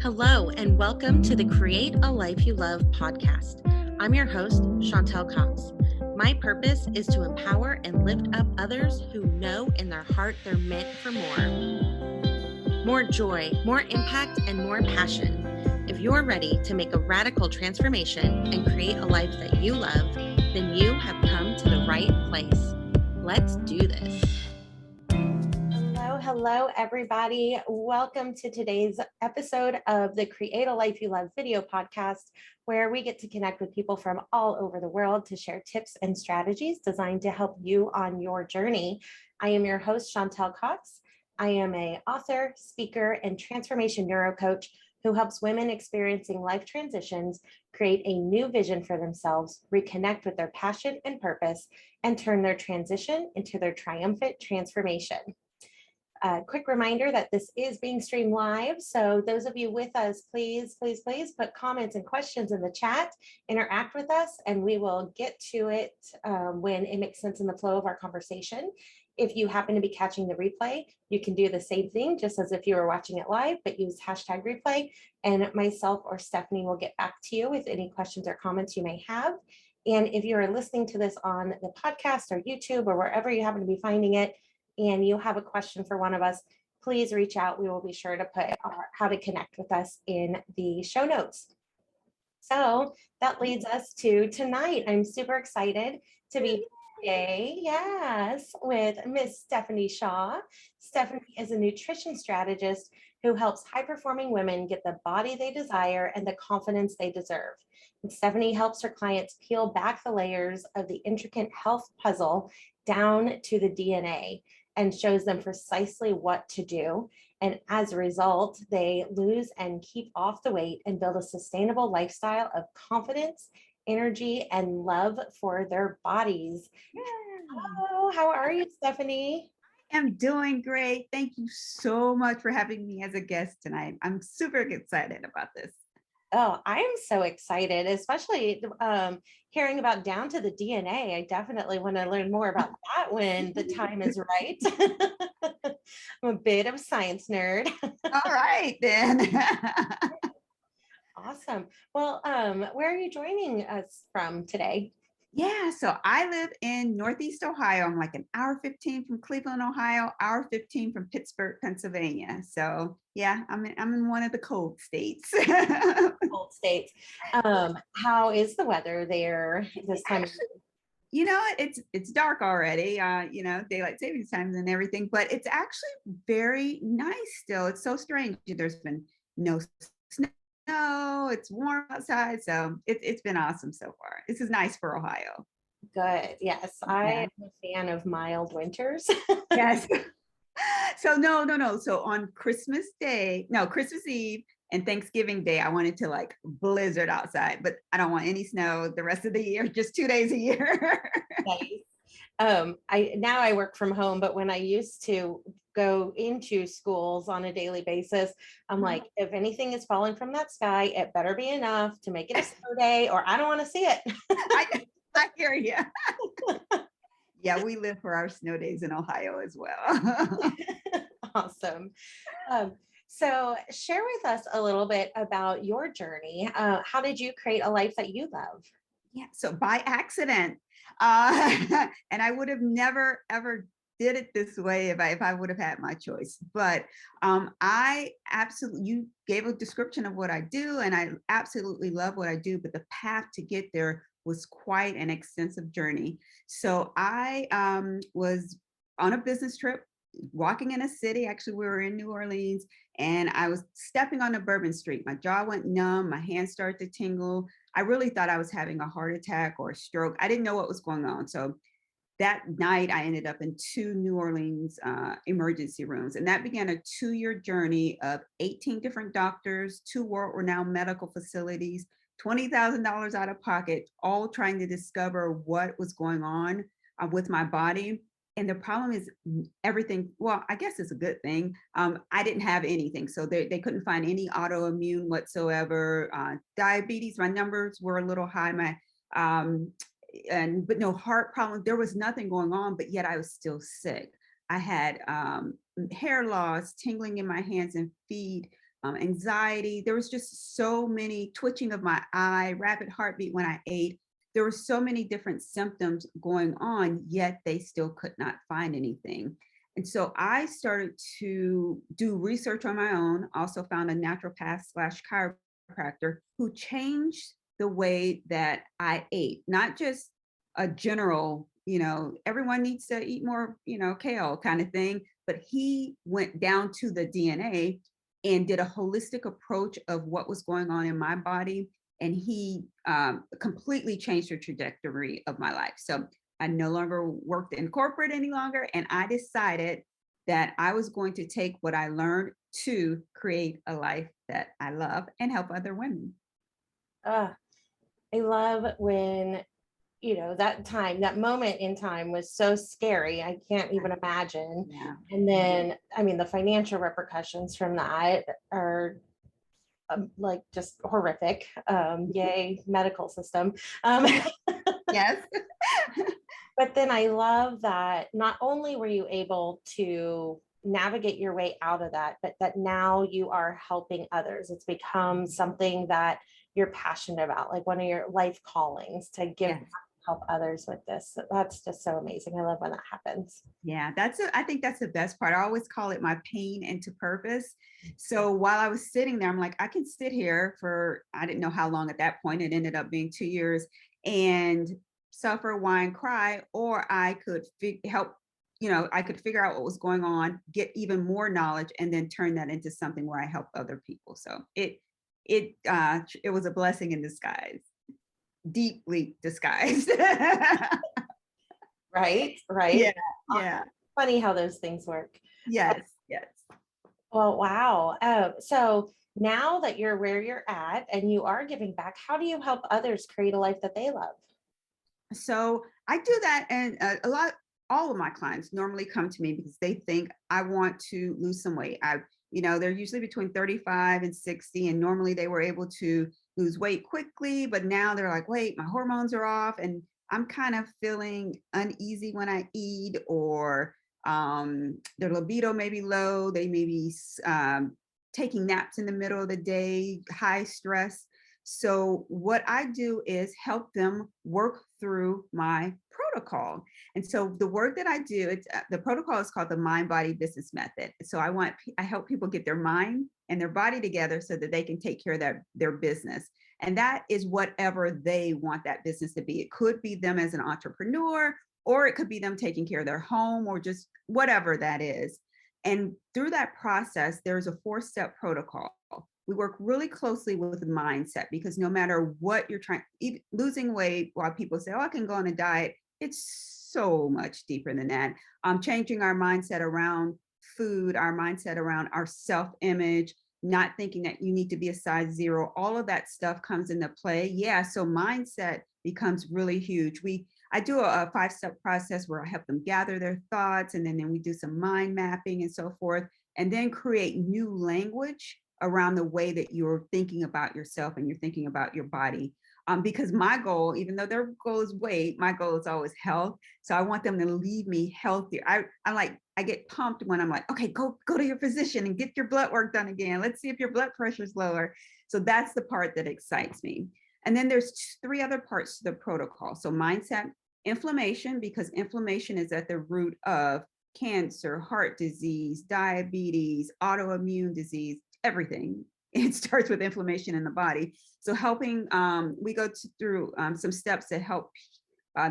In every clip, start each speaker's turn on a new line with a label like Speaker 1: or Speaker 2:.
Speaker 1: Hello, and welcome to the Create a Life You Love podcast. I'm your host, Chantel Cox. My purpose is to empower and lift up others who know in their heart they're meant for more. More joy, more impact, and more passion. If you're ready to make a radical transformation and create a life that you love, then you have come to the right place. Let's do this. Hello, everybody. Welcome to today's episode of the Create a Life You Love video podcast, where we get to connect with people from all over the world to share tips and strategies designed to help you on your journey. I am your host, Chantel Cox. I am an author, speaker, and transformation neurocoach who helps women experiencing life transitions create a new vision for themselves, reconnect with their passion and purpose, and turn their transition into their triumphant transformation. Quick reminder that this is being streamed live. So those of you with us, please put comments and questions in the chat, interact with us, and we will get to it when it makes sense in the flow of our conversation. If you happen to be catching the replay, you can do the same thing, just as if you were watching it live, but use hashtag replay, and myself or Stephanie will get back to you with any questions or comments you may have. And if you are listening to this on the podcast or YouTube or wherever you happen to be finding it, and you have a question for one of us, please reach out. We will be sure to put how to connect with us in the show notes. So that leads us to tonight. I'm super excited to be today, yes, with Miss Stephanie Shaw. Stephanie is a nutrition strategist who helps high-performing women get the body they desire and the confidence they deserve. And Stephanie helps her clients peel back the layers of the intricate health puzzle down to the DNA and shows them precisely what to do. And as a result, they lose and keep off the weight and build a sustainable lifestyle of confidence, energy, and love for their bodies. Yeah. Hello, how are you, Stephanie?
Speaker 2: I am doing great. Thank you so much for having me as a guest tonight. I'm super excited about this.
Speaker 1: Oh, I am so excited, especially hearing about down to the DNA. I definitely want to learn more about that when the time is right. I'm a bit of a science nerd.
Speaker 2: All right, then.
Speaker 1: Awesome. Well, where are you joining us from today?
Speaker 2: Yeah, so I live in Northeast Ohio. I'm like an hour 15 from Cleveland, Ohio, hour 15 from Pittsburgh, Pennsylvania. So yeah, I'm in one of the cold states.
Speaker 1: Cold states. How is the weather there this time?
Speaker 2: You know, it's dark already, daylight savings times and everything, but it's actually very nice still. It's so strange. There's been no snow, it's warm outside, so it's been awesome so far. This is nice for Ohio.
Speaker 1: Good. Yes, I am a fan of mild winters.
Speaker 2: Yes. So no. So on Christmas Eve and Thanksgiving Day, I wanted to like blizzard outside, but I don't want any snow the rest of the year, just 2 days a year.
Speaker 1: Nice. I work from home, but when I used to go into schools on a daily basis, I'm like, if anything is falling from that sky, it better be enough to make it a snow day, or I don't want to see it.
Speaker 2: I hear you. Yeah, we live for our snow days in Ohio as well.
Speaker 1: Awesome. So share with us a little bit about your journey. How did you create a life that you love?
Speaker 2: Yeah, so by accident. And I would have never, ever did it this way if I would have had my choice. But you gave a description of what I do, and I absolutely love what I do, but the path to get there was quite an extensive journey. So I was on a business trip, walking in a city. Actually, we were in New Orleans, and I was stepping on a Bourbon Street. My jaw went numb, my hands started to tingle. I really thought I was having a heart attack or a stroke. I didn't know what was going on. So that night, I ended up in 2 New Orleans emergency rooms. And that began a 2-year journey of 18 different doctors, 2 world-renowned medical facilities, $20,000 out of pocket, all trying to discover what was going on with my body. And the problem is everything, well, I guess it's a good thing. I didn't have anything. So they couldn't find any autoimmune whatsoever. Diabetes, my numbers were a little high. But no heart problem. There was nothing going on, but yet I was still sick. I had hair loss, tingling in my hands and feet, anxiety. There was just so many twitching of my eye, rapid heartbeat when I ate. There were so many different symptoms going on, yet they still could not find anything. And so I started to do research on my own, also found a naturopath slash chiropractor who changed the way that I ate, not just a general, everyone needs to eat more, kale kind of thing, but he went down to the DNA and did a holistic approach of what was going on in my body. And he completely changed the trajectory of my life. So I no longer worked in corporate any longer. And I decided that I was going to take what I learned to create a life that I love and help other women.
Speaker 1: Uh, I love when, that moment in time was so scary. I can't even imagine.
Speaker 2: Yeah.
Speaker 1: And then, I mean, the financial repercussions from that are like just horrific. Yay, medical system.
Speaker 2: Yes.
Speaker 1: But then I love that not only were you able to navigate your way out of that, but that now you are helping others. It's become something that you're passionate about, like one of your life callings to give
Speaker 2: Yes.
Speaker 1: help others with this. So that's just so amazing. I love when that happens.
Speaker 2: Yeah, I think that's the best part. I always call it my pain into purpose. So while I was sitting there, I'm like, I can sit here for, I didn't know how long at that point. It ended up being 2 years and suffer, whine, cry, or I could help, I could figure out what was going on, get even more knowledge, and then turn that into something where I help other people. So it was a blessing in disguise, deeply disguised.
Speaker 1: Right, right.
Speaker 2: Yeah, yeah.
Speaker 1: Funny how those things work.
Speaker 2: Yes, yes.
Speaker 1: Well, wow. So now that you're where you're at and you are giving back, how do you help others create a life that they love?
Speaker 2: So I do that, and all of my clients normally come to me because they think I want to lose some weight. They're usually between 35 and 60, and normally they were able to lose weight quickly, but now they're like, wait, my hormones are off, and I'm kind of feeling uneasy when I eat, or their libido may be low. They may be taking naps in the middle of the day, high stress. So what I do is help them work through my protocol. And so the work that I do, the protocol is called the mind body business method. So I help people get their mind and their body together so that they can take care of their business. And that is whatever they want that business to be. It could be them as an entrepreneur, or it could be them taking care of their home, or just whatever that is. And through that process, there's a 4-step protocol. We work really closely with mindset, because no matter what you're trying, losing weight, while people say, oh, I can go on a diet, it's so much deeper than that. Changing our mindset around food, our mindset around our self-image, not thinking that you need to be a size 0, all of that stuff comes into play. Yeah, so mindset becomes really huge. I do a 5-step process where I help them gather their thoughts, and then we do some mind mapping and so forth, and then create new language around the way that you're thinking about yourself and you're thinking about your body. Because my goal, even though their goal is weight, my goal is always health. So I want them to leave me healthier. I get pumped when I'm like, okay, go to your physician and get your blood work done again. Let's see if your blood pressure is lower. So that's the part that excites me. And then there's 3 other parts to the protocol. So mindset, inflammation, because inflammation is at the root of cancer, heart disease, diabetes, autoimmune disease, everything. It starts with inflammation in the body. So helping, we go through some steps that help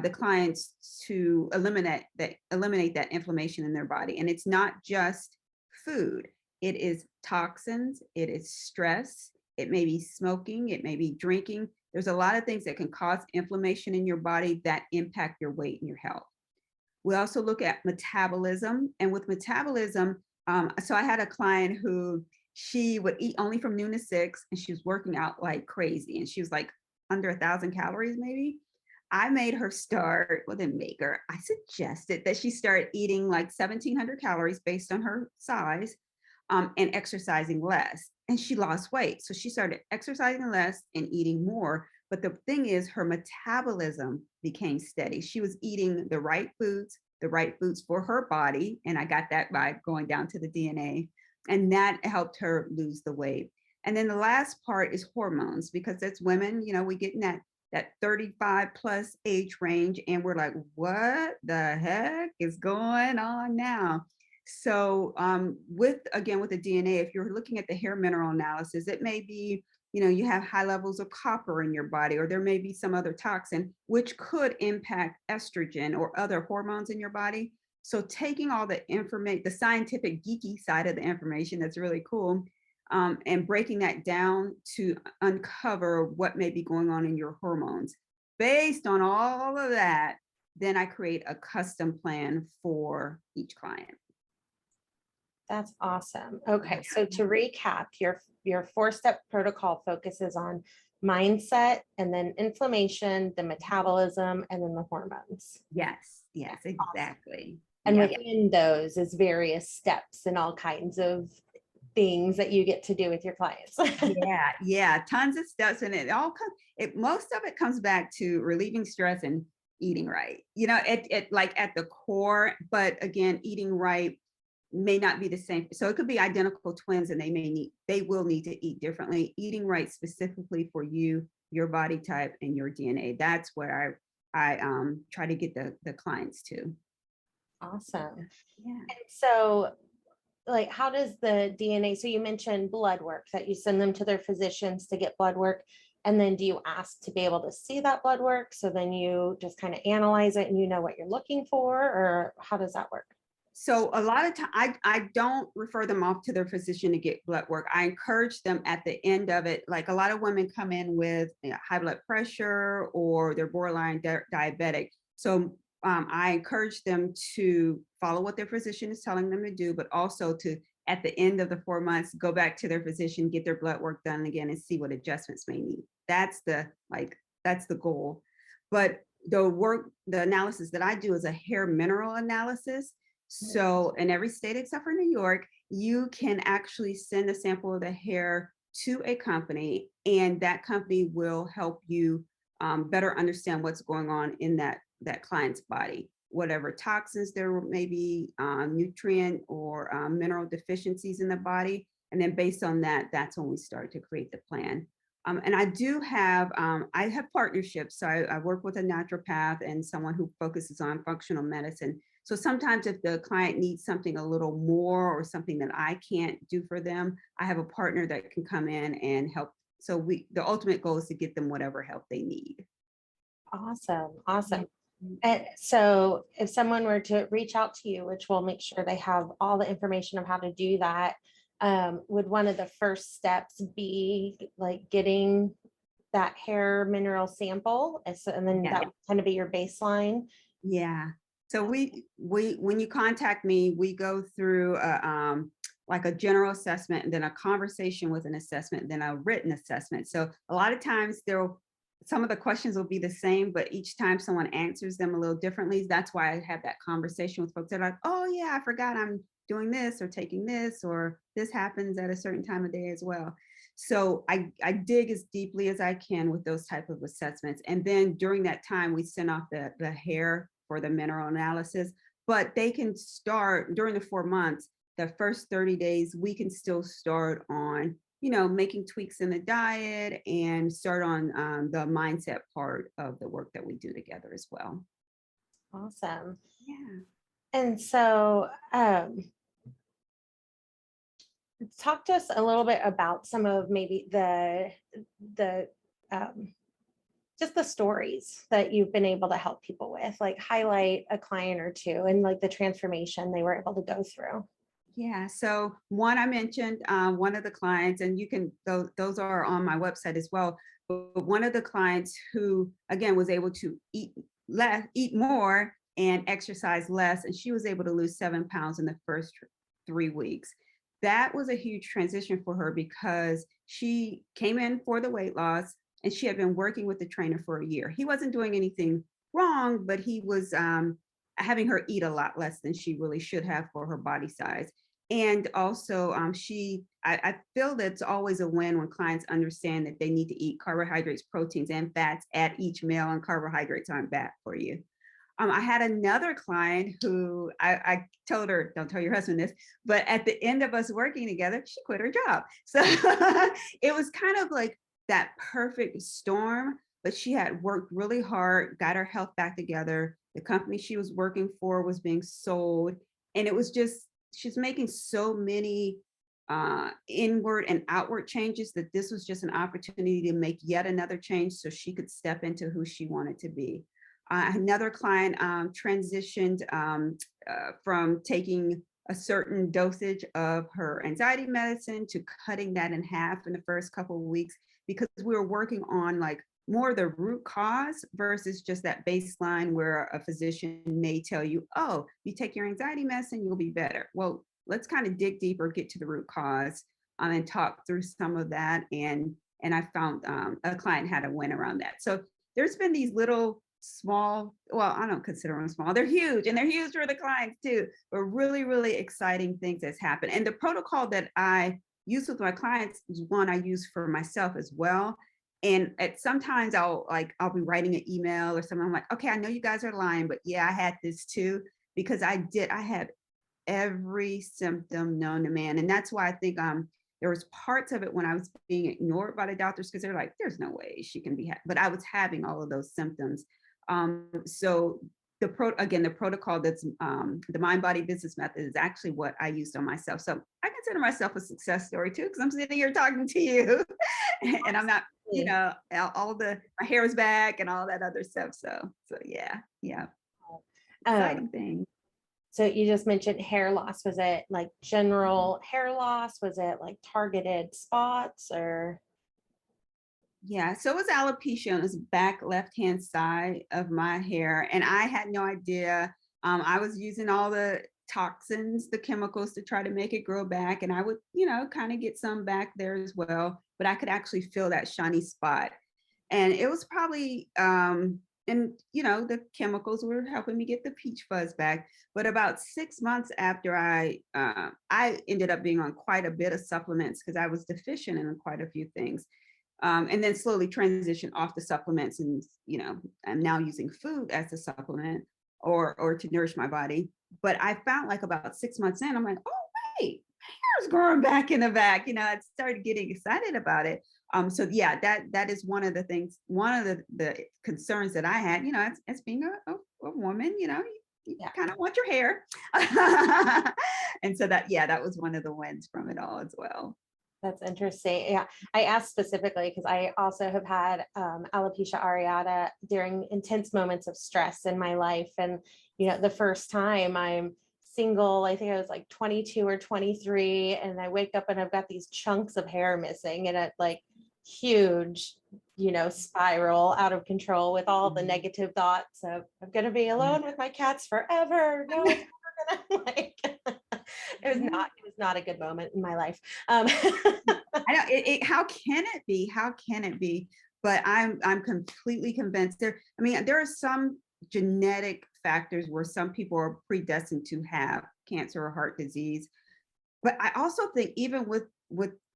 Speaker 2: the clients to eliminate that inflammation in their body. And it's not just food. It is toxins, it is stress, it may be smoking, it may be drinking. There's a lot of things that can cause inflammation in your body that impact your weight and your health. We also look at metabolism, and with metabolism, so I had a client who, she would eat only from noon to 6, and she was working out like crazy, and she was like under 1,000 calories maybe. I made her start, well, didn't make her, I suggested that she start eating like 1,700 calories based on her size, and exercising less. And she lost weight. So she started exercising less and eating more. But the thing is, her metabolism became steady. She was eating the right foods for her body. And I got that by going down to the DNA. And that helped her lose the weight. And then the last part is hormones, because as women, we get in that 35 plus age range, and we're like, what the heck is going on now? So with the DNA, if you're looking at the hair mineral analysis, it may be, you have high levels of copper in your body, or there may be some other toxin which could impact estrogen or other hormones in your body. So taking all the information, the scientific geeky side of the information, that's really cool, and breaking that down to uncover what may be going on in your hormones. Based on all of that, then I create a custom plan for each client.
Speaker 1: That's awesome. Okay, so to recap, your 4-step protocol focuses on mindset and then inflammation, the metabolism, and then the hormones.
Speaker 2: Yes, exactly.
Speaker 1: And within those is various steps and all kinds of things that you get to do with your clients.
Speaker 2: Yeah, tons of steps, and most of it comes back to relieving stress and eating right. It like at the core, but again, eating right may not be the same. So it could be identical twins, and they will need to eat differently. Eating right specifically for you, your body type, and your DNA. That's where I try to get the clients to.
Speaker 1: Awesome.
Speaker 2: Yeah.
Speaker 1: And so, like, how does the DNA, so you mentioned blood work, that you send them to their physicians to get blood work, and then do you ask to be able to see that blood work, so then you just kind of analyze it and you know what you're looking for, or how does that work?
Speaker 2: So a lot of time, I don't refer them off to their physician to get blood work. I encourage them at the end of it. Like, a lot of women come in with high blood pressure, or they're borderline diabetic. So I encourage them to follow what their physician is telling them to do, but also to, at the end of the 4 months, go back to their physician, get their blood work done again, and see what adjustments may need. That's the goal. But the analysis that I do is a hair mineral analysis. So in every state except for New York, you can actually send a sample of the hair to a company, and that company will help you better understand what's going on in that client's body, whatever toxins there may be, nutrient or mineral deficiencies in the body. And then based on that, that's when we start to create the plan. And I have partnerships. So I work with a naturopath and someone who focuses on functional medicine. So sometimes if the client needs something a little more, or something that I can't do for them, I have a partner that can come in and help. So the ultimate goal is to get them whatever help they need.
Speaker 1: Awesome. And so if someone were to reach out to you, which we'll make sure they have all the information of how to do that, would one of the first steps be like getting that hair mineral sample? And then that would kind of be your baseline?
Speaker 2: Yeah. So when you contact me, we go through like a general assessment, and then a conversation with an assessment, and then a written assessment. So a lot of times some of the questions will be the same, but each time someone answers them a little differently. That's why I have that conversation with folks. They're like, oh yeah, I forgot I'm doing this or taking this, or this happens at a certain time of day as well. So I dig as deeply as I can with those type of assessments. And then during that time, we send off the hair for the mineral analysis, but they can start during the 4 months. The first 30 days, we can still start on, making tweaks in the diet, and start on the mindset part of the work that we do together as well.
Speaker 1: Awesome.
Speaker 2: Yeah.
Speaker 1: And so talk to us a little bit about some of maybe the just the stories that you've been able to help people with, like highlight a client or two and like the transformation they were able to go through.
Speaker 2: Yeah. So one I mentioned, one of the clients, and those are on my website as well. But one of the clients who, again, was able to eat more, and exercise less, and she was able to lose 7 pounds in the first 3 weeks. That was a huge transition for her, because she came in for the weight loss, and she had been working with the trainer for a year. He wasn't doing anything wrong, but he was having her eat a lot less than she really should have for her body size. And also, I feel that it's always a win when clients understand that they need to eat carbohydrates, proteins, and fats at each meal, and carbohydrates aren't bad for you. I had another client who I told her, don't tell your husband this, but at the end of us working together, she quit her job. So it was kind of like that perfect storm, but she had worked really hard, got her health back together. The company she was working for was being sold. And it was just, she's making so many inward and outward changes that this was just an opportunity to make yet another change so she could step into who she wanted to be. Another client transitioned from taking a certain dosage of her anxiety medicine to cutting that in half in the first couple of weeks because we were working on like more the root cause versus just that baseline where a physician may tell you, oh, you take your anxiety medicine, you'll be better. Well, let's kind of dig deeper, get to the root cause and talk through some of that. And I found a client had a win around that. So there's been these little small, well, I don't consider them small, they're huge and they're huge for the clients too, but really, really exciting things that's happened. And the protocol that I use with my clients is one I use for myself as well. And at sometimes I'll be writing an email or something. I'm like, okay, I know you guys are lying, but yeah, I had this too, because I had every symptom known to man. And that's why I think there was parts of it when I was being ignored by the doctors because they're like, there's no way she can be, but I was having all of those symptoms. So the protocol that's the mind body business method is actually what I used on myself. So I consider myself a success story too, because I'm sitting here talking to you and I'm not, my hair is back and all that other stuff. So yeah,
Speaker 1: Um,
Speaker 2: exciting thing.
Speaker 1: so you just mentioned hair loss. Was it like general hair loss? Was it like targeted spots or?
Speaker 2: Yeah, so it was alopecia on this back left-hand side of my hair. And I had no idea. I was using all the toxins, the chemicals to try to make it grow back. And I would, kind of get some back there as well, but I could actually feel that shiny spot. And it was probably, the chemicals were helping me get the peach fuzz back. But about 6 months after I ended up being on quite a bit of supplements because I was deficient in quite a few things. And then slowly transition off the supplements and I'm now using food as a supplement or to nourish my body. But I found like about 6 months in, I'm like, oh wait, hair's growing back in the back. I started getting excited about it. So yeah, that is one of the things, one of the concerns that I had, as being a woman, you kind of want your hair. And so that was one of the wins from it all as well.
Speaker 1: That's interesting. Yeah, I asked specifically because I also have had alopecia areata during intense moments of stress in my life. And, the first time I'm single, I think I was like 22 or 23, and I wake up and I've got these chunks of hair missing and it like huge, spiral out of control with all the negative thoughts of I'm going to be alone with my cats forever. No, it's never gonna it was not a good moment in my life.
Speaker 2: I know how can it be? How can it be? But I'm completely convinced there are some genetic factors where some people are predestined to have cancer or heart disease. But I also think even with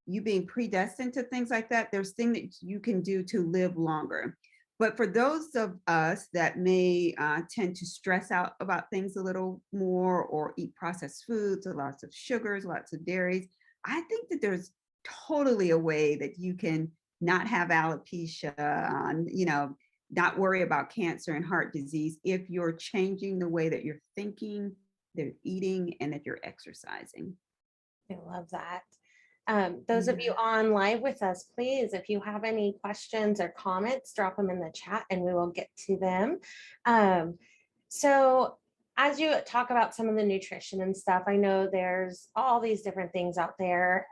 Speaker 2: you being predestined to things like that, there's things that you can do to live longer. But for those of us that may tend to stress out about things a little more or eat processed foods, or lots of sugars, lots of dairies, I think that there's totally a way that you can not have alopecia, not worry about cancer and heart disease if you're changing the way that you're thinking, that you're eating, and that you're exercising.
Speaker 1: I love that. Those of you on live with us, please, if you have any questions or comments, drop them in the chat and we will get to them. So as you talk about some of the nutrition and stuff, I know there's all these different things out there.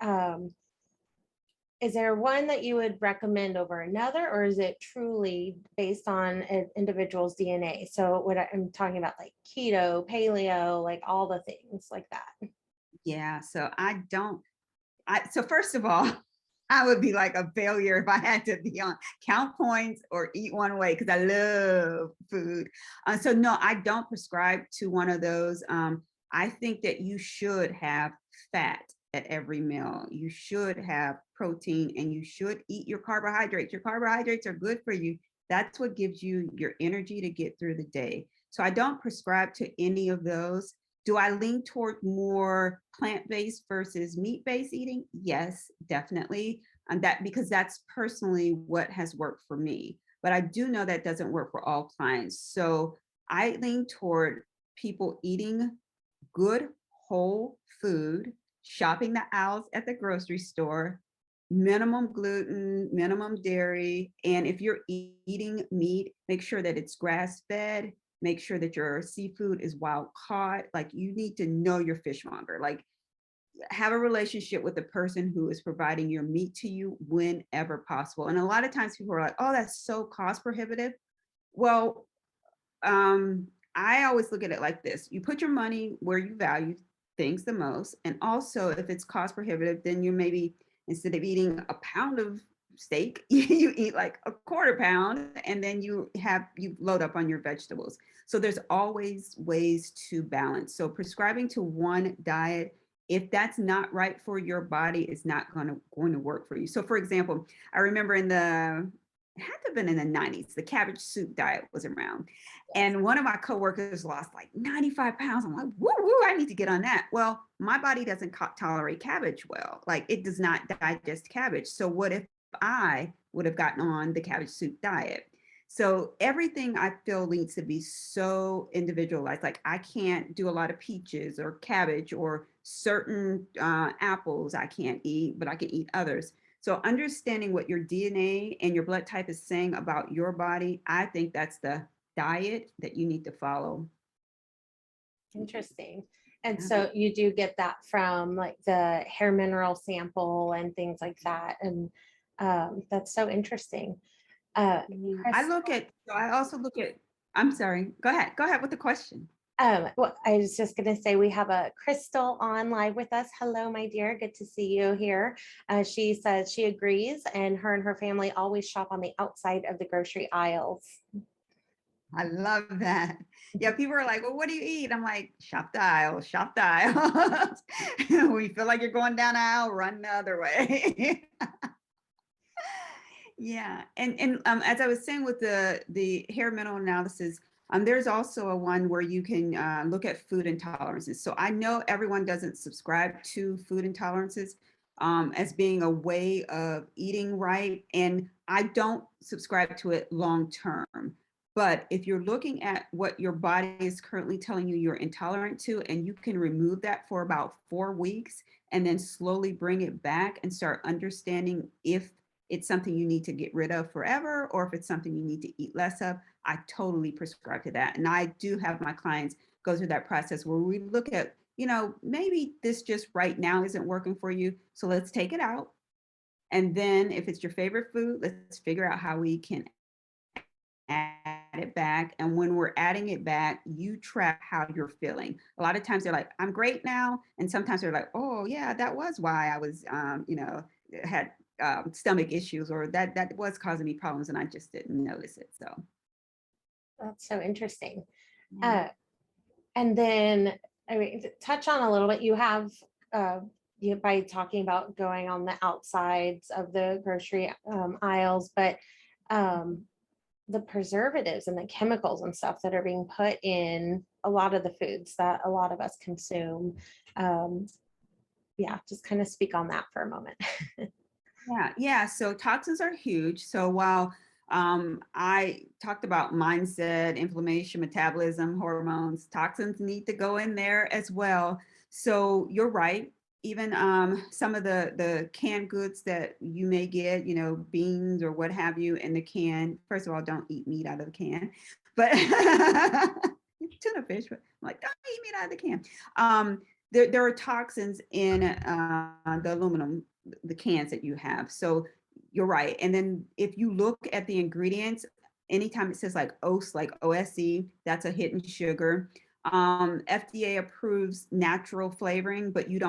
Speaker 1: Is there one that you would recommend over another, or is it truly based on an individual's DNA? So what I'm talking about, like keto, paleo, like all the things like that.
Speaker 2: Yeah, so so first of all, I would be like a failure if I had to be on count points or eat one way because I love food. So no, I don't prescribe to one of those. I think that you should have fat at every meal. You should have protein and you should eat your carbohydrates. Your carbohydrates are good for you. That's what gives you your energy to get through the day. So I don't prescribe to any of those. Do I lean toward more plant-based versus meat-based eating? Yes, definitely. And that because that's personally what has worked for me. But I do know that doesn't work for all clients. So I lean toward people eating good whole food, shopping the aisles at the grocery store, minimum gluten, minimum dairy. And if you're eating meat, make sure that it's grass fed, make sure that your seafood is wild caught. Like you need to know your fishmonger. Like have a relationship with the person who is providing your meat to you whenever possible. And a lot of times people are like, oh, that's so cost prohibitive. Well, um, I always look at it like this. You put your money where you value things the most. And also if it's cost prohibitive, then you maybe instead of eating a pound of steak, you eat like a quarter pound and then you load up on your vegetables. So there's always ways to balance. So prescribing to one diet, if that's not right for your body, is not going to work for you. So for example, I remember it had to have been in the 90s, the cabbage soup diet was around. And one of my coworkers lost like 95 pounds. I'm like, woo, woo, I need to get on that. Well, my body doesn't tolerate cabbage well. Like it does not digest cabbage. So what if I would have gotten on the cabbage soup diet? So everything I feel needs to be so individualized. Like I can't do a lot of peaches or cabbage or certain apples I can't eat, but I can eat others. So understanding what your DNA and your blood type is saying about your body, I think that's the diet that you need to follow.
Speaker 1: Interesting. And
Speaker 2: Yeah.
Speaker 1: so you do get that from like the hair mineral sample and things like that. And that's so interesting. Chris,
Speaker 2: I also look at, I'm sorry, go ahead with the question.
Speaker 1: well, I was just going to say we have a Crystal on live with us. Hello, my dear. Good to see you here. She says she agrees, and her family always shop on the outside of the grocery aisles.
Speaker 2: I love that. Yeah, people are like, well, what do you eat? I'm like, shop the aisle, shop the aisle. When you feel like you're going down the aisle, run the other way. Yeah, and as I was saying with the hair mineral analysis, there's also a one where you can look at food intolerances. So I know everyone doesn't subscribe to food intolerances as being a way of eating right, and I don't subscribe to it long term. But if you're looking at what your body is currently telling you you're intolerant to, and you can remove that for about 4 weeks and then slowly bring it back and start understanding if it's something you need to get rid of forever, or if it's something you need to eat less of, I totally prescribe to that. And I do have my clients go through that process where we look at, maybe this just right now isn't working for you. So let's take it out. And then if it's your favorite food, let's figure out how we can add it back. And when we're adding it back, you track how you're feeling. A lot of times they're like, I'm great now. And sometimes they're like, oh yeah, that was why I was, had stomach issues, or that was causing me problems and I just didn't notice it. So
Speaker 1: That's so interesting.
Speaker 2: yeah.
Speaker 1: And then, I mean, touch on a little bit. You have, by talking about going on the outsides of the grocery aisles, but the preservatives and the chemicals and stuff that are being put in a lot of the foods that a lot of us consume. Yeah, just kind of speak on that for a moment.
Speaker 2: Yeah. So toxins are huge. So while I talked about mindset, inflammation, metabolism, hormones, toxins need to go in there as well. So you're right. Even some of the canned goods that you may get, beans or what have you in the can. First of all, don't eat meat out of the can, but tuna fish. But I'm like, don't eat meat out of the can. There are toxins in the aluminum, the cans that you have. So you're right. And then if you look at the ingredients, anytime it says like OS, like OSE, that's a hidden sugar. FDA approves natural flavoring, but you're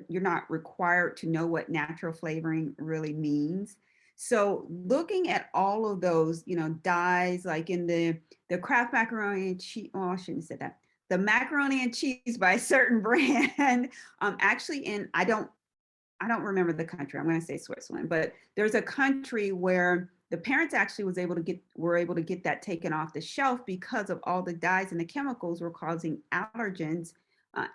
Speaker 2: not required to know what natural flavoring really means. So looking at all of those, dyes, like in the Kraft macaroni and cheese, oh, I shouldn't have said that. The macaroni and cheese by a certain brand, actually I don't remember the country. I'm going to say Switzerland, but there's a country where the parents actually were able to get that taken off the shelf because of all the dyes and the chemicals were causing allergens,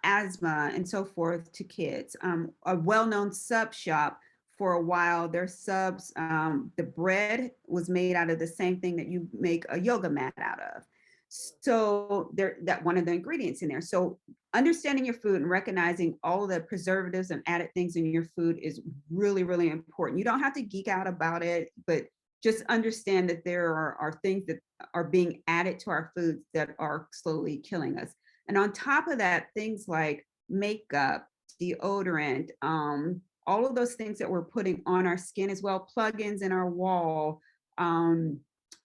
Speaker 2: asthma, and so forth to kids. A well-known sub shop for a while, their subs, the bread was made out of the same thing that you make a yoga mat out of. So there, that one of the ingredients in there. So understanding your food and recognizing all the preservatives and added things in your food is really, really important. You don't have to geek out about it, but just understand that there are things that are being added to our foods that are slowly killing us. And on top of that, things like makeup, deodorant, all of those things that we're putting on our skin as well, plugins in our wall, um,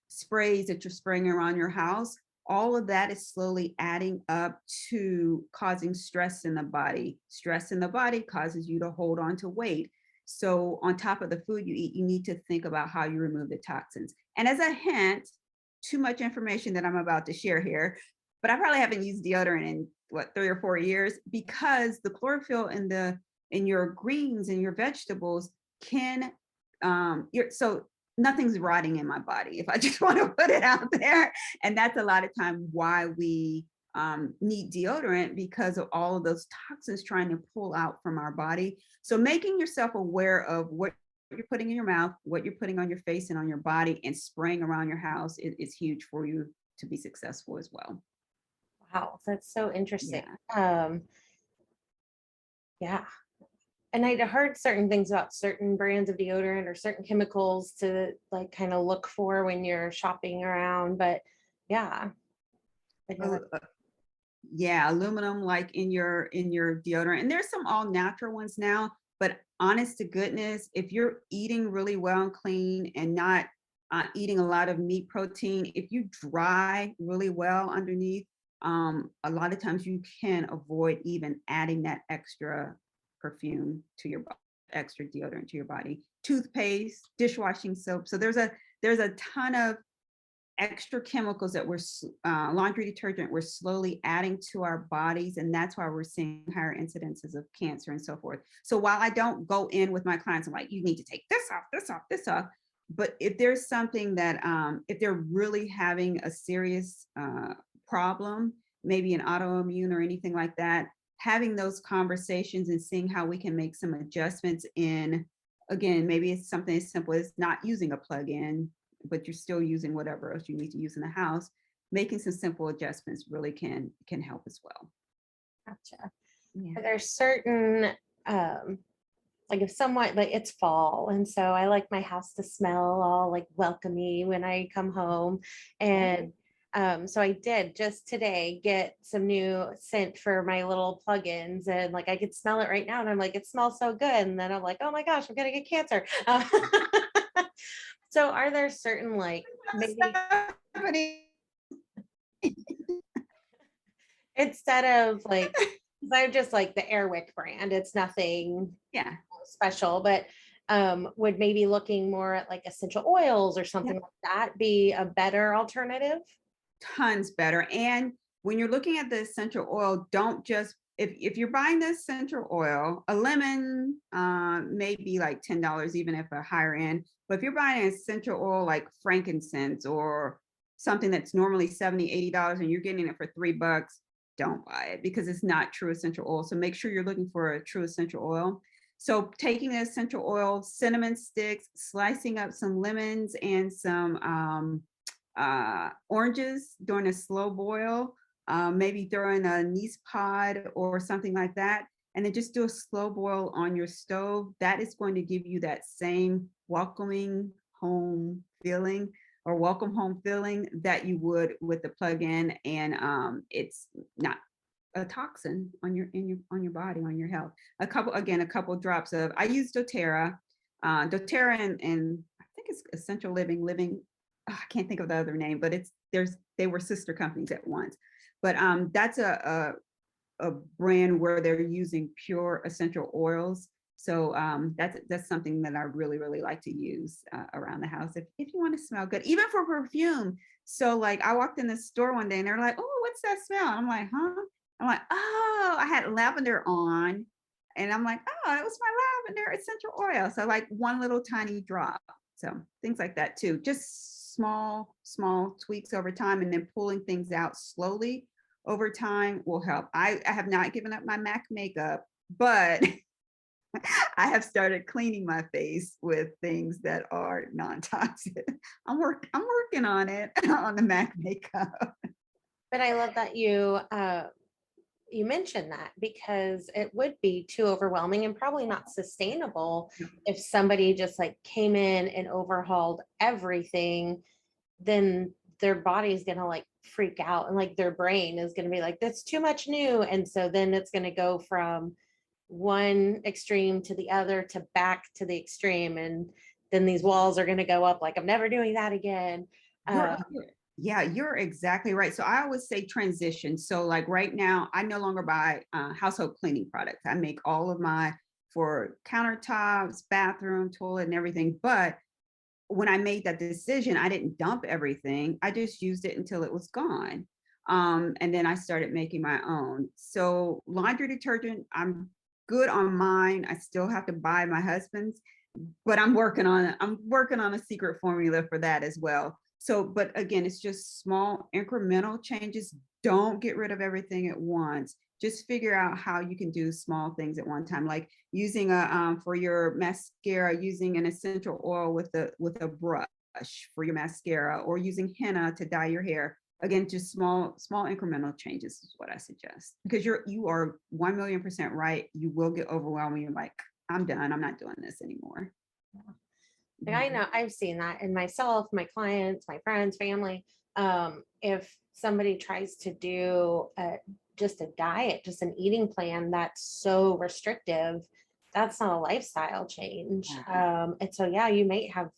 Speaker 2: sprays that you're spraying around your house, all of that is slowly adding up to causing stress in the body. Stress in the body causes you to hold on to weight. So on top of the food you eat, you need to think about how you remove the toxins. And as a hint, too much information that I'm about to share here, but I probably haven't used deodorant in what, 3 or 4 years, because the chlorophyll in your greens and your vegetables can so nothing's rotting in my body, if I just want to put it out there. And that's a lot of time why we need deodorant, because of all of those toxins trying to pull out from our body. So making yourself aware of what you're putting in your mouth, what you're putting on your face and on your body, and spraying around your house is huge for you to be successful as well.
Speaker 1: Wow, that's so interesting.
Speaker 2: Yeah.
Speaker 1: Yeah. And I'd heard certain things about certain brands of deodorant or certain chemicals to like kind of look for when you're shopping around. But yeah, I know
Speaker 2: Uh, yeah, aluminum like in your deodorant, and there's some all natural ones now, but honest to goodness, if you're eating really well and clean and not eating a lot of meat protein, if you dry really well underneath, a lot of times you can avoid even adding that extra perfume to your extra deodorant to your body. Toothpaste, dishwashing soap, so there's a ton of extra chemicals that laundry detergent we're slowly adding to our bodies, and that's why we're seeing higher incidences of cancer and so forth. So while I don't go in with my clients, I'm like, you need to take this off, this off, this off, but if there's something that if they're really having a serious problem, maybe an autoimmune or anything like that, having those conversations and seeing how we can make some adjustments in, again, maybe it's something as simple as not using a plug-in, but you're still using whatever else you need to use in the house. Making some simple adjustments really can help as well.
Speaker 1: gotcha.
Speaker 2: Yeah.
Speaker 1: Are there certain like if somewhat like it's fall and so I like my house to smell all like welcomey when I come home. And so I did just today get some new scent for my little plugins, and like I could smell it right now and I'm like, it smells so good. And then I'm like, oh my gosh, I'm gonna get cancer. So are there certain like maybe instead of like, 'cause I just like the Airwick brand, it's nothing
Speaker 2: Yeah.
Speaker 1: special, but would maybe looking more at like essential oils or something like that be a better alternative?
Speaker 2: Tons better. And when you're looking at the essential oil, don't just, if you're buying the essential oil, a lemon may be like $10, even if a higher end. But if you're buying an essential oil like frankincense or something that's normally $70, $80 and you're getting it for $3, don't buy it, because it's not true essential oil. So make sure you're looking for a true essential oil. So taking the essential oil, cinnamon sticks, slicing up some lemons and some oranges during a slow boil, maybe throw in a anise pod or something like that, and then just do a slow boil on your stove. That is going to give you that same welcoming home feeling or welcome home feeling that you would with the plug-in, and it's not a toxin on your body, on your health. A couple drops of, I use doTERRA, and I think it's Essential Living, I can't think of the other name, but they were sister companies at once. But that's a brand where they're using pure essential oils. So that's something that I really, really like to use around the house if you want to smell good, even for perfume. So like I walked in the store one day and they're like, oh, what's that smell? I'm like, huh? I'm like, oh, I had lavender on. And I'm like, oh, it was my lavender essential oil. So like one little tiny drop. So things like that too. Just small tweaks over time, and then pulling things out slowly over time will help. I have not given up my MAC makeup, but I have started cleaning my face with things that are non-toxic. I'm working on it on the MAC makeup.
Speaker 1: But I love that you mentioned that, because it would be too overwhelming and probably not sustainable if somebody just like came in and overhauled everything. Then their body's gonna like freak out, and like their brain is gonna be like, that's too much new. And so then it's gonna go from one extreme to the other to back to the extreme. And then these walls are gonna go up like, I'm never doing that again.
Speaker 2: You're, yeah, you're exactly right. So I always say transition. So like right now, I no longer buy household cleaning products. I make all of my for countertops, bathroom, toilet, and everything. But when I made that decision, I didn't dump everything. I just used it until it was gone. And then I started making my own. So laundry detergent, I'm good on mine. I still have to buy my husband's, but I'm working on a secret formula for that as well. So, but again, it's just small incremental changes. Don't get rid of everything at once. Just figure out how you can do small things at one time, like using a for your mascara, using an essential oil with a brush for your mascara, or using henna to dye your hair. Again, just small incremental changes is what I suggest, because you are 1,000,000% right. You will get overwhelmed. You're like, I'm done. I'm not doing this anymore.
Speaker 1: Like, I know I've seen that in myself, my clients, my friends, family. If somebody tries to do just a diet, just an eating plan that's so restrictive, that's not a lifestyle change. And so, yeah, you may have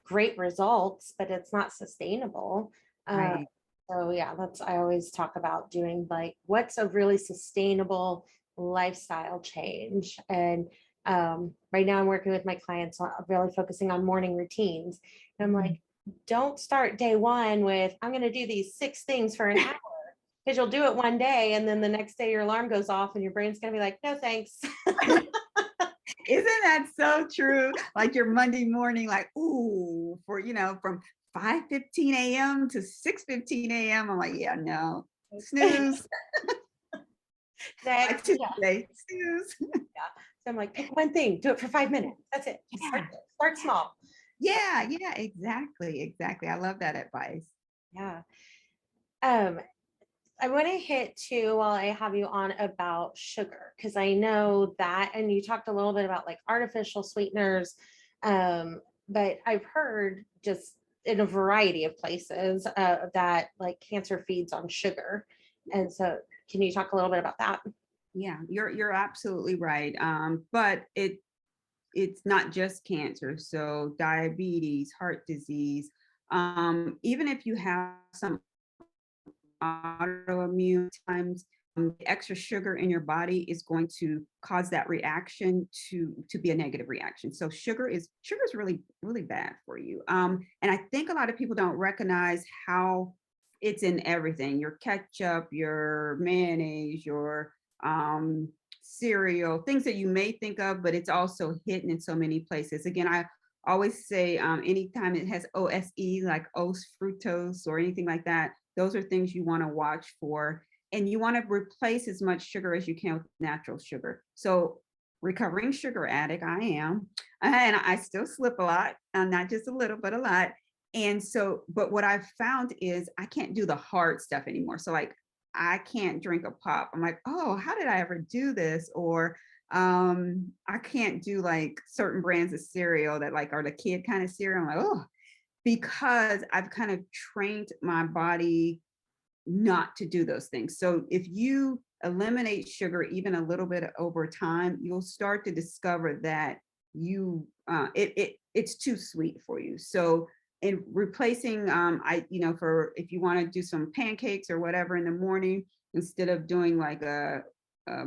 Speaker 1: great results, but it's not sustainable. Uh,
Speaker 2: Right.
Speaker 1: so, yeah, I always talk about doing like, what's a really sustainable lifestyle change. And right now I'm working with my clients on really focusing on morning routines. And I'm like, don't start day one with, I'm going to do these 6 things for an hour, because you'll do it one day. And then the next day your alarm goes off and your brain's going to be like, no, thanks.
Speaker 2: Isn't that so true? Like your Monday morning, like, ooh, for, from 5:15 a.m. to 6:15 a.m. I'm like, yeah, no, snooze. My
Speaker 1: Next. Yeah.
Speaker 2: Tuesday, snooze.
Speaker 1: So I'm like, pick one thing, do it for 5 minutes. That's it. Just
Speaker 2: Yeah,
Speaker 1: start small.
Speaker 2: yeah, exactly. I love that advice.
Speaker 1: Yeah. Um, I want to hit too, while I have you on, about sugar, because I know that, and you talked a little bit about like artificial sweeteners, but I've heard just in a variety of places that like cancer feeds on sugar. And so can you talk a little bit about that?
Speaker 2: Yeah, you're absolutely right. But it's not just cancer. So diabetes, heart disease, even if you have some autoimmune times, the extra sugar in your body is going to cause that reaction to be a negative reaction. So sugar is really bad for you. And I think a lot of people don't recognize how it's in everything: your ketchup, your mayonnaise, your cereal, things that you may think of, but it's also hidden in so many places. Again, I always say anytime it has OSE, like os fructose or anything like that, those are things you want to watch for. And you want to replace as much sugar as you can with natural sugar. So, recovering sugar addict, I am, and I still slip a lot, not just a little, but a lot. And so, but what I've found is I can't do the hard stuff anymore. So, like, I can't drink a pop. I'm like, oh, how did I ever do this? Or I can't do like certain brands of cereal that like are the kid kind of cereal. I'm like, oh, because I've kind of trained my body not to do those things. So if you eliminate sugar even a little bit over time, you'll start to discover that it's too sweet for you. So in replacing, for if you want to do some pancakes or whatever in the morning, instead of doing like a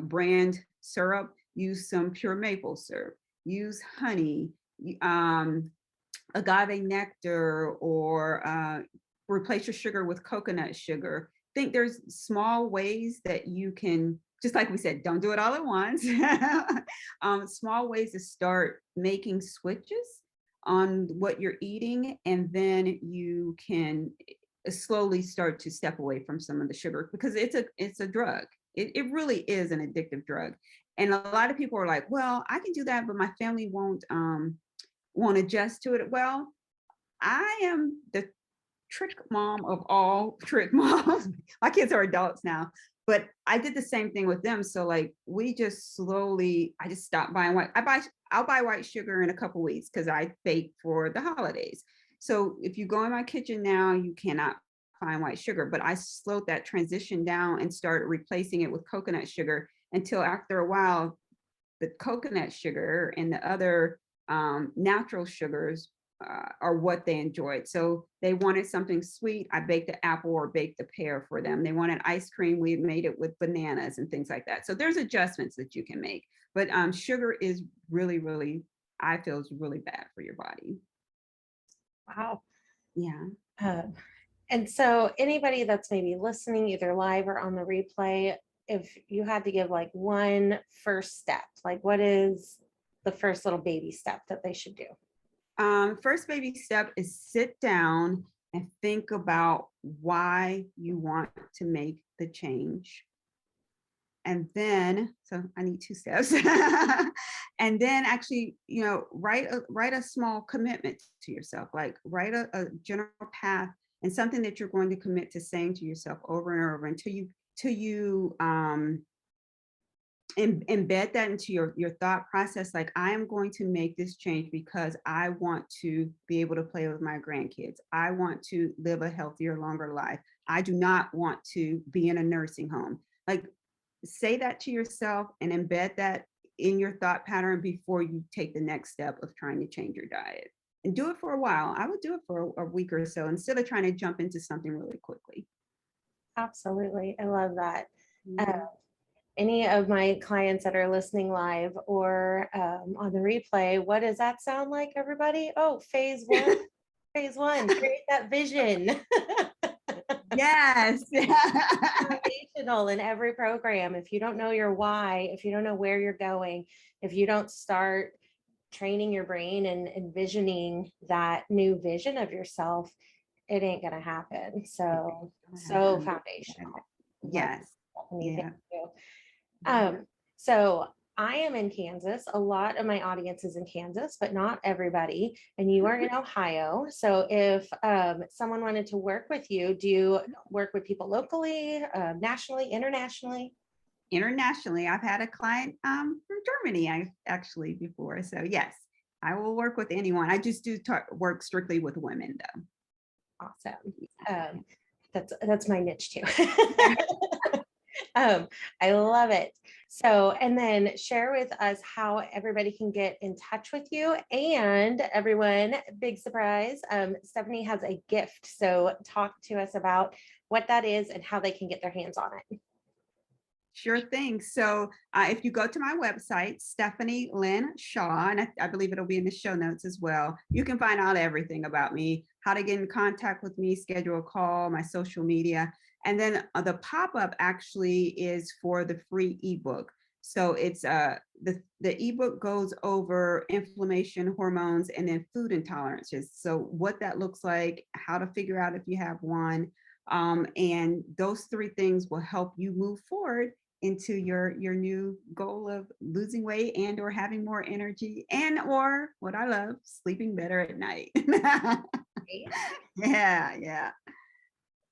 Speaker 2: brand syrup, use some pure maple syrup, use honey, agave nectar, or replace your sugar with coconut sugar. I think there's small ways that you can, just like we said, don't do it all at once. Small ways to start making switches. on what you're eating, and then you can slowly start to step away from some of the sugar, because it's a drug. It really is an addictive drug. And a lot of people are like, well, I can do that, but my family won't adjust to it. Well, I am the trick mom of all trick moms. My kids are adults now, but I did the same thing with them. So like we just slowly, I just stopped buying white. I'll buy white sugar in a couple weeks because I bake for the holidays. So if you go in my kitchen now, you cannot find white sugar. But I slowed that transition down and started replacing it with coconut sugar, until after a while, the coconut sugar and the other natural sugars are what they enjoyed. So they wanted something sweet. I baked the apple or baked the pear for them. They wanted ice cream. We made it with bananas and things like that. So there's adjustments that you can make. But sugar is really, really, I feel is really bad for your body.
Speaker 1: Wow.
Speaker 2: Yeah.
Speaker 1: And so anybody that's maybe listening either live or on the replay, if you had to give like one first step, like what is the first little baby step that they should do?
Speaker 2: First baby step is sit down and think about why you want to make the change. And then, so I need 2 steps. And then actually, write a small commitment to yourself, like write a general path and something that you're going to commit to saying to yourself over and over until you embed that into your thought process. Like, I am going to make this change because I want to be able to play with my grandkids. I want to live a healthier, longer life. I do not want to be in a nursing home. Like, say that to yourself and embed that in your thought pattern before you take the next step of trying to change your diet. And do it for a while. I would do it for a week or so instead of trying to jump into something really quickly.
Speaker 1: Absolutely. I love that.
Speaker 2: Mhm.
Speaker 1: Any of my clients that are listening live or on the replay, what does that sound like, everybody? Oh, phase one. Phase one, create that vision.
Speaker 2: Yes.
Speaker 1: Foundational in every program. If you don't know your why, if you don't know where you're going, if you don't start training your brain and envisioning that new vision of yourself, it ain't gonna happen. So foundational. Love
Speaker 2: Yes.
Speaker 1: Stephanie.
Speaker 2: Yeah.
Speaker 1: Thank you. So I am in Kansas. A lot of my audience is in Kansas, but not everybody. And you are in Ohio. So if someone wanted to work with you, do you work with people locally, nationally, internationally?
Speaker 2: Internationally, I've had a client from Germany actually before. So yes, I will work with anyone. I just do work strictly with women though.
Speaker 1: Awesome. That's my niche too. I love it. So, and then share with us how everybody can get in touch with you. And everyone, big surprise, Stephanie has a gift. So talk to us about what that is and how they can get their hands on it.
Speaker 2: Sure thing. So if you go to my website, Stephanie Lynn Shaw, and I believe it'll be in the show notes as well, you can find out everything about me, how to get in contact with me, schedule a call, my social media. And then the pop-up actually is for the free ebook. So it's the ebook goes over inflammation, hormones, and then food intolerances. So what that looks like, how to figure out if you have one. And those 3 things will help you move forward into your new goal of losing weight and or having more energy and or what I love, sleeping better at night. Yeah.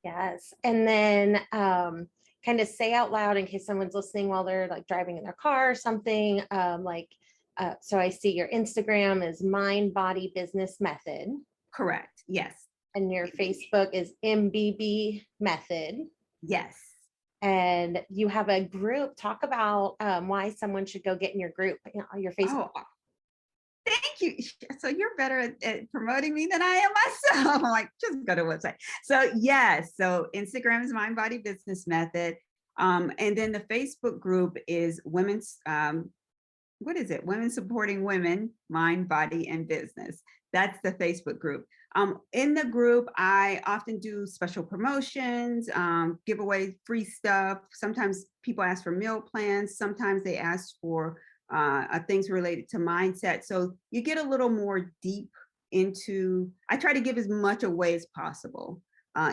Speaker 1: Yes. And then kind of say out loud in case someone's listening while they're like driving in their car or something. So I see your Instagram is Mind Body Business Method.
Speaker 2: Correct. Yes.
Speaker 1: And your Facebook is MBB Method.
Speaker 2: Yes.
Speaker 1: And you have a group. Talk about why someone should go get in your group, your Facebook.
Speaker 2: Oh, thank you. So you're better at promoting me than I am myself. I'm like, just go to the website. So yes, so Instagram is Mind Body Business Method. And then the Facebook group is women's, what is it? Women Supporting Women, Mind, Body, and Business. That's the Facebook group. In the group, I often do special promotions, give away free stuff. Sometimes people ask for meal plans. Sometimes they ask for things related to mindset. So you get a little more deep I try to give as much away as possible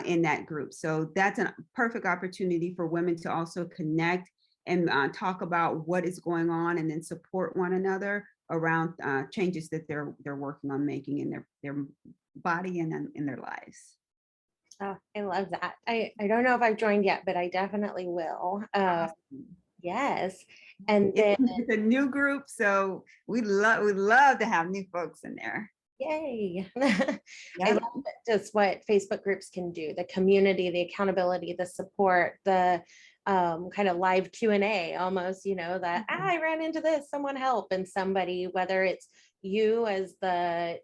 Speaker 2: in that group. So that's a perfect opportunity for women to also connect and talk about what is going on, and then support one another around changes that they're working on making in their body and in their lives.
Speaker 1: Oh, I love that. I don't know if I've joined yet, but I definitely will.
Speaker 2: Awesome.
Speaker 1: Yes. And then,
Speaker 2: It's a new group, so we love to have new folks in there.
Speaker 1: yay. I
Speaker 2: Yeah.
Speaker 1: love just what Facebook groups can do, the community, the accountability, the support, the kind of live Q&A almost, that I ran into this, someone help, and somebody, whether it's you as the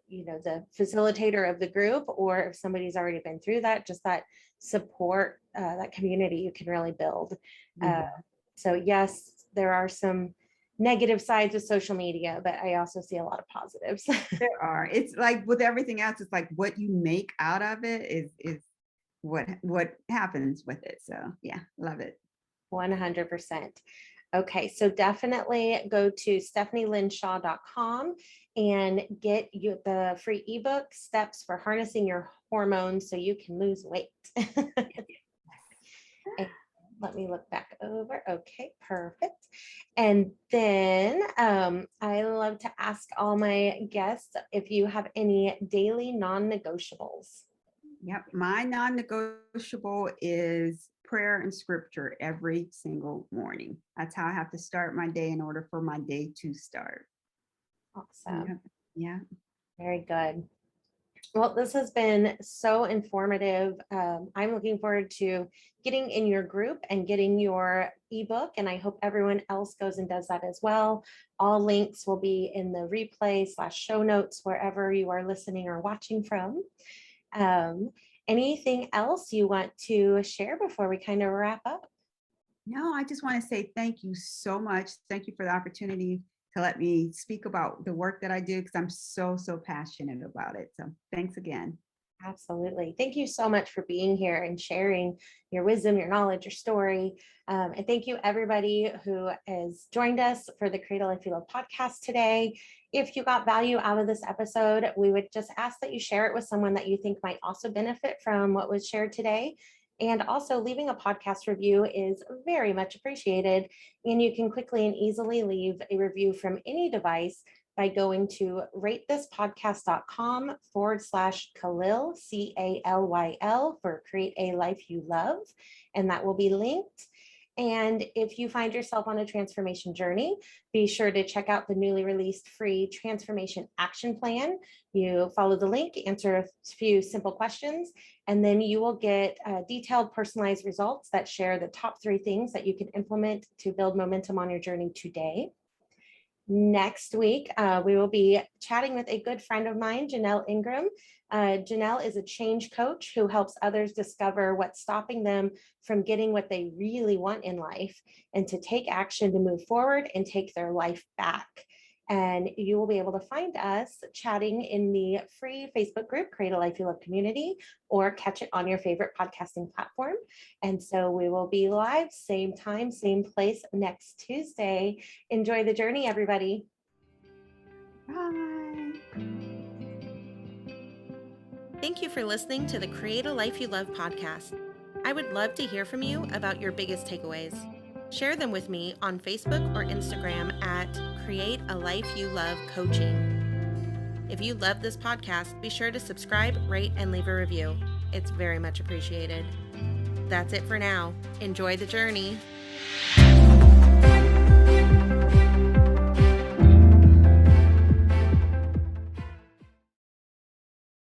Speaker 1: facilitator of the group, or if somebody's already been through that, just that support, that community you can really build. So yes, there are some negative sides of social media, but I also see a lot of positives.
Speaker 2: There are. It's like with everything else, it's like what you make out of it is what happens with it. So yeah, love it.
Speaker 1: 100%. Okay, so definitely go to stephanielynshaw.com and get you the free ebook, Steps for Harnessing Your Hormones So You Can Lose Weight. And let me look back over. Okay, perfect. And then I love to ask all my guests if you have any daily non-negotiables.
Speaker 2: Yep. My non-negotiable is prayer and scripture every single morning. That's how I have to start my day in order for my day to start.
Speaker 1: Awesome.
Speaker 2: Yep. Yeah.
Speaker 1: Very good. Well, this has been so informative. I'm looking forward to getting in your group and getting your ebook, and I hope everyone else goes and does that as well. All links will be in the replay/show notes wherever you are listening or watching from. Anything else you want to share before we kind of wrap up?
Speaker 2: No, I just want to say thank you so much. Thank you for the opportunity to let me speak about the work that I do, because I'm so passionate about it. So thanks again.
Speaker 1: Absolutely. Thank you so much for being here and sharing your wisdom, your knowledge, your story. And thank you, everybody who has joined us for the Create a Life You Love podcast today. If you got value out of this episode, we would just ask that you share it with someone that you think might also benefit from what was shared today. And also, leaving a podcast review is very much appreciated. And you can quickly and easily leave a review from any device by going to ratethispodcast.com/Calyl, CALYL, for Create a Life You Love. And that will be linked. And if you find yourself on a transformation journey, be sure to check out the newly released free transformation action plan. You follow the link, answer a few simple questions, and then you will get detailed personalized results that share the top 3 things that you can implement to build momentum on your journey today. Next week, we will be chatting with a good friend of mine, Janelle Ingram. Janelle is a change coach who helps others discover what's stopping them from getting what they really want in life, and to take action to move forward and take their life back. And you will be able to find us chatting in the free Facebook group, Create a Life You Love Community, or catch it on your favorite podcasting platform. And so we will be live, same time, same place next Tuesday. Enjoy the journey, everybody.
Speaker 2: Bye.
Speaker 1: Thank you for listening to the Create a Life You Love podcast. I would love to hear from you about your biggest takeaways. Share them with me on Facebook or Instagram at Create a Life You Love Coaching. If you love this podcast, be sure to subscribe, rate, and leave a review. It's very much appreciated. That's it for now. Enjoy the journey.